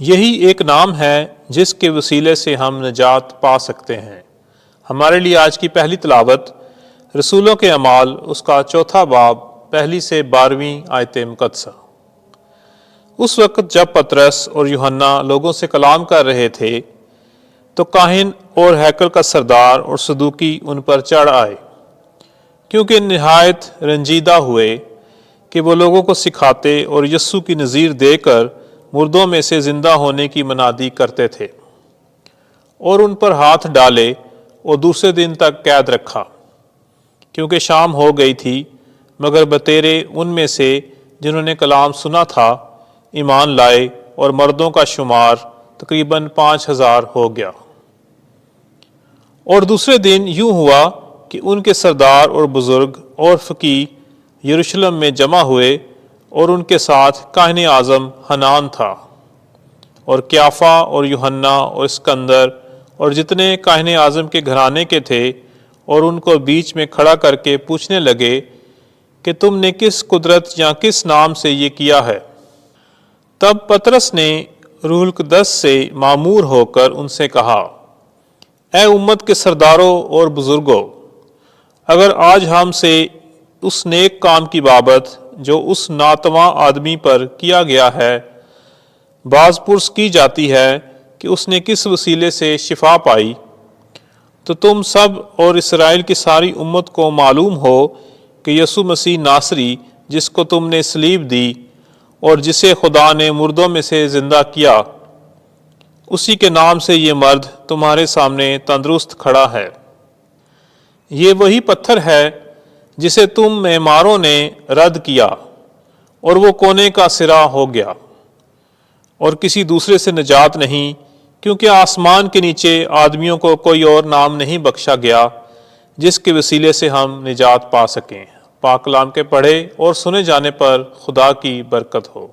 یہی ایک نام ہے جس کے وسیلے سے ہم نجات پا سکتے ہیں۔ ہمارے لیے آج کی پہلی تلاوت رسولوں کے اعمال اس کا 4 باب 1 سے 12 آیت مقدسہ۔ اس وقت جب پطرس اور یوحنا لوگوں سے کلام کر رہے تھے تو کاہن اور ہیکل کا سردار اور صدوقی ان پر چڑھ آئے، کیونکہ نہایت رنجیدہ ہوئے کہ وہ لوگوں کو سکھاتے اور یسوع کی نظیر دے کر مردوں میں سے زندہ ہونے کی منادی کرتے تھے، اور ان پر ہاتھ ڈالے اور دوسرے دن تک قید رکھا، کیونکہ شام ہو گئی تھی۔ مگر بتیرے ان میں سے جنہوں نے کلام سنا تھا ایمان لائے، اور مردوں کا شمار تقریباً 5000 ہو گیا۔ اور دوسرے دن یوں ہوا کہ ان کے سردار اور بزرگ اور فقیہ یروشلم میں جمع ہوئے، اور ان کے ساتھ کاہن اعظم حنان تھا، اور قیافہ اور یوحنا اور اسکندر اور جتنے کاہن اعظم کے گھرانے کے تھے، اور ان کو بیچ میں کھڑا کر کے پوچھنے لگے کہ تم نے کس قدرت یا کس نام سے یہ کیا ہے؟ تب پطرس نے روح القدس سے معمور ہو کر ان سے کہا، اے امت کے سرداروں اور بزرگوں، اگر آج ہم سے اس نیک کام کی بابت جو اس ناتواں آدمی پر کیا گیا ہے باز پرس کی جاتی ہے کہ اس نے کس وسیلے سے شفا پائی، تو تم سب اور اسرائیل کی ساری امت کو معلوم ہو کہ یسوع مسیح ناصری، جس کو تم نے صلیب دی اور جسے خدا نے مردوں میں سے زندہ کیا، اسی کے نام سے یہ مرد تمہارے سامنے تندرست کھڑا ہے۔ یہ وہی پتھر ہے جسے تم معماروں نے رد کیا، اور وہ کونے کا سرا ہو گیا، اور کسی دوسرے سے نجات نہیں، کیونکہ آسمان کے نیچے آدمیوں کو کوئی اور نام نہیں بخشا گیا جس کے وسیلے سے ہم نجات پا سکیں۔ پاک کلام کے پڑھے اور سنے جانے پر خدا کی برکت ہو۔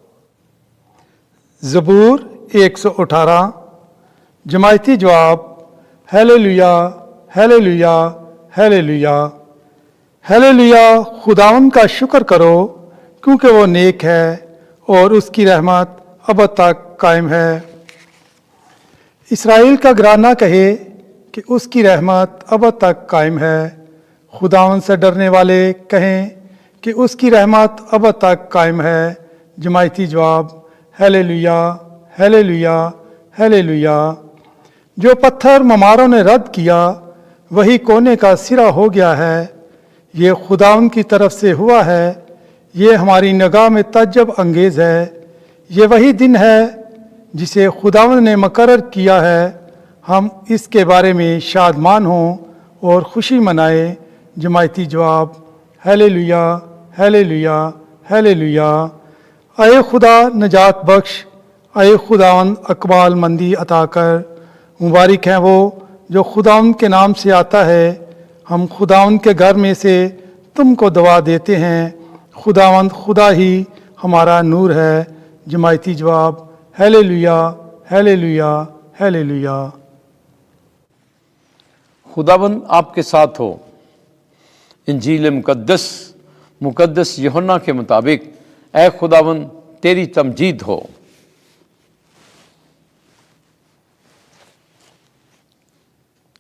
زبور 118 جماعتی جواب، ہیلیلویا ہیلیلویا ہیلیلویا ہیلیلویا، خداوند کا شکر کرو کیونکہ وہ نیک ہے اور اس کی رحمت ابد تک قائم ہے۔ اسرائیل کا گھرانہ کہے کہ اس کی رحمت ابد تک قائم ہے۔ خداوند سے ڈرنے والے کہیں کہ اس کی رحمت ابد تک قائم ہے۔ جماعتی جواب، ہیلیلویا ہیلیلویا ہیلیلویا۔ جو پتھر معماروں نے رد کیا وہی کونے کا سرا ہو گیا ہے۔ یہ خداوند کی طرف سے ہوا ہے، یہ ہماری نگاہ میں تعجب انگیز ہے۔ یہ وہی دن ہے جسے خداوند نے مقرر کیا ہے، ہم اس کے بارے میں شادمان ہوں اور خوشی منائیں۔ جماعتی جواب، ہیلیلویا ہیلیلویا ہیلیلویا۔ اے خدا نجات بخش، اے خداوند اقبال مندی عطا کر۔ مبارک ہیں وہ جو خداوند کے نام سے آتا ہے۔ ہم خداوند کے گھر میں سے تم کو دعا دیتے ہیں۔ خداوند خدا ہی ہمارا نور ہے۔ جماعتی جواب، ہیلیلویا ہیلیلویا ہیلیلویا۔ خداوند آپ کے ساتھ ہو۔ انجیل مقدس یوحنا کے مطابق، اے خداوند تیری تمجید ہو۔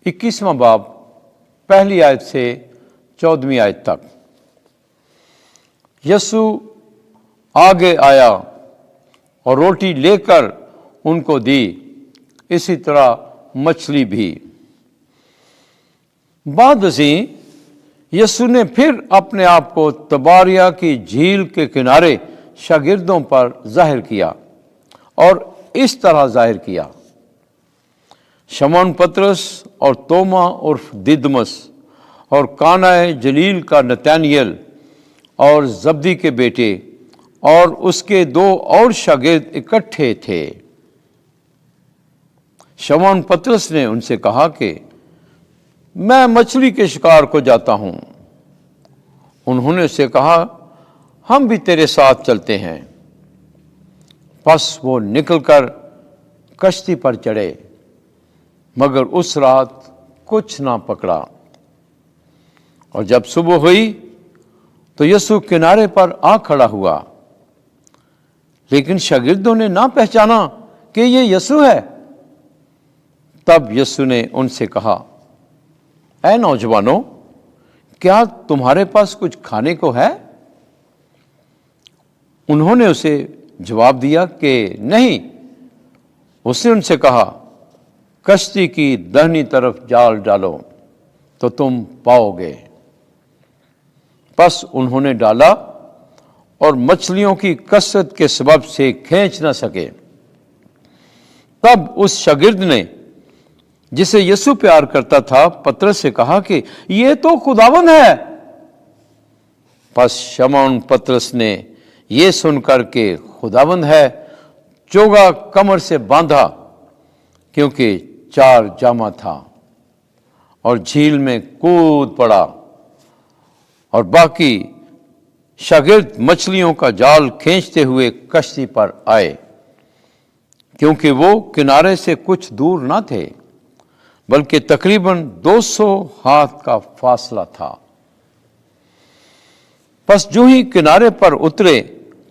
21واں باب 1 آیت سے 14 آیت تک۔ یسوع آگے آیا اور روٹی لے کر ان کو دی، اسی طرح مچھلی بھی۔ بعد ازیں یسوع نے پھر اپنے آپ کو تباریہ کی جھیل کے کنارے شاگردوں پر ظاہر کیا، اور اس طرح ظاہر کیا: شمعون پطرس اور توما عرف دیدمس اور کانا جلیل کا نتانیل اور زبدی کے بیٹے اور اس کے 2 اور شاگرد اکٹھے تھے۔ شمعون پطرس نے ان سے کہا کہ میں مچھلی کے شکار کو جاتا ہوں۔ انہوں نے اسے کہا ہم بھی تیرے ساتھ چلتے ہیں۔ پس وہ نکل کر کشتی پر چڑھے، مگر اس رات کچھ نہ پکڑا۔ اور جب صبح ہوئی تو یسوع کنارے پر آ کھڑا ہوا، لیکن شاگردوں نے نہ پہچانا کہ یہ یسوع ہے؟ تب یسوع نے ان سے کہا، اے نوجوانوں، کیا تمہارے پاس کچھ کھانے کو ہے؟ انہوں نے اسے جواب دیا کہ نہیں۔ اس نے ان سے کہا، کشتی کی داہنی طرف جال ڈالو تو تم پاؤ گے۔ پس انہوں نے ڈالا اور مچھلیوں کی کثرت کے سبب سے کھینچ نہ سکے۔ تب اس شاگرد نے جسے یسوع پیار کرتا تھا پترس سے کہا کہ یہ تو خداوند ہے۔ پس شمعون پترس نے یہ سن کر کہ خداوند ہے چوگا کمر سے باندھا، کیونکہ چار جامہ تھا، اور جھیل میں کود پڑا، اور باقی شاگرد مچھلیوں کا جال کھینچتے ہوئے کشتی پر آئے، کیونکہ وہ کنارے سے کچھ دور نہ تھے بلکہ تقریباً 200 ہاتھ کا فاصلہ تھا۔ پس جو ہی کنارے پر اترے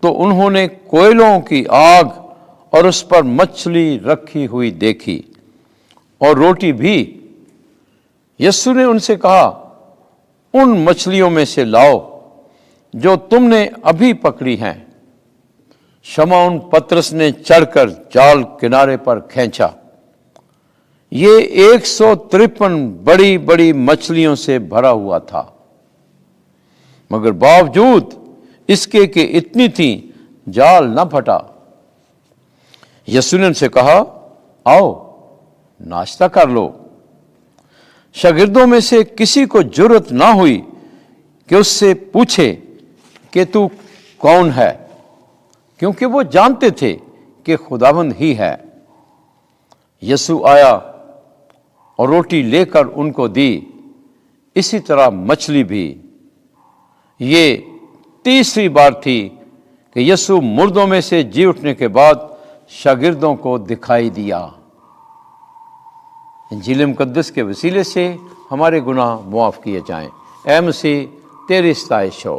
تو انہوں نے کوئلوں کی آگ اور اس پر مچھلی رکھی ہوئی دیکھی اور روٹی بھی۔ یسوع نے ان سے کہا، ان مچھلیوں میں سے لاؤ جو تم نے ابھی پکڑی ہیں۔ شمعون پترس نے چڑھ کر جال کنارے پر کھینچا۔ یہ 153 بڑی بڑی مچھلیوں سے بھرا ہوا تھا، مگر باوجود اس کے کہ اتنی تھی جال نہ پھٹا۔ یسوع نے ان سے کہا، آؤ ناشتہ کر لو۔ شاگردوں میں سے کسی کو جرأت نہ ہوئی کہ اس سے پوچھے کہ تو کون ہے، کیونکہ وہ جانتے تھے کہ خداوند ہی ہے۔ یسوع آیا اور روٹی لے کر ان کو دی، اسی طرح مچھلی بھی۔ یہ تیسری بار تھی کہ یسوع مردوں میں سے جی اٹھنے کے بعد شاگردوں کو دکھائی دیا۔ انجیل مقدس کے وسیلے سے ہمارے گناہ معاف کیے جائیں۔ اے مسیح، تیری ستائش ہو۔